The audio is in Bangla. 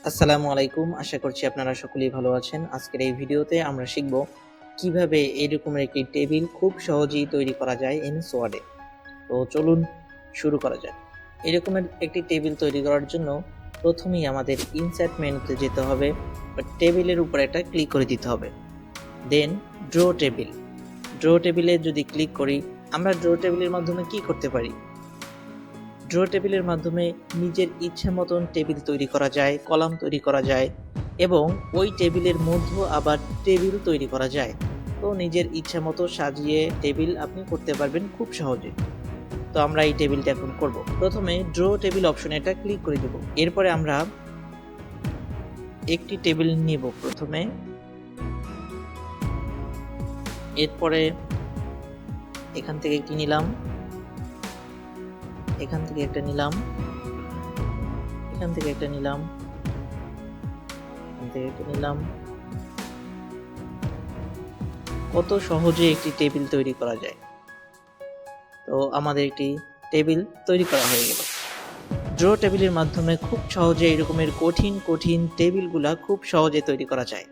আসসালামু আলাইকুম। আশা করছি আপনারা সকলেই ভালো আছেন। আজকের এই ভিডিওতে আমরা শিখব কিভাবে এরকমের একটি টেবিল খুব সহজেই তৈরি করা যায় এমএস ওয়ার্ডে। তো চলুন শুরু করা যাক। এরকমের একটি টেবিল তৈরি করার জন্য প্রথমেই আমাদের ইনসার্ট মেনুতে যেতে হবে বা টেবিলের উপর একটা ক্লিক করে দিতে হবে। দেন ড্র টেবিল। ড্র টেবিলে যদি ক্লিক করি, আমরা ড্র টেবিলের মাধ্যমে কি করতে পারি? ড্র টেবিলের মাধ্যমে নিজের ইচ্ছে মতন টেবিল তৈরি করা যায়, কলাম তৈরি করা যায় এবং ওই টেবিলের মধ্যেও আবার টেবিল তৈরি করা যায়। তো নিজের ইচ্ছা মতো সাজিয়ে টেবিল আপনি করতে পারবেন খুব সহজে। তো আমরা এই টেবিলটা এখন করব। প্রথমে ড্র টেবিল অপশনে এটা ক্লিক করে দেব। এরপরে আমরা একটি টেবিল নিব প্রথমে। এরপরে এখান থেকে একটি নিলাম, এখান থেকে একটা নিলাম, এখান থেকে একটা নিলাম, এখান থেকে একটা নিলাম। কত সহজে একটি টেবিল তৈরি করা যায়। তো আমাদের একটি টেবিল তৈরি করা হয়ে গেল। ড্র টেবিলের মাধ্যমে খুব সহজে এরকমের কঠিন টেবিলগুলা খুব সহজে তৈরি করা যায়।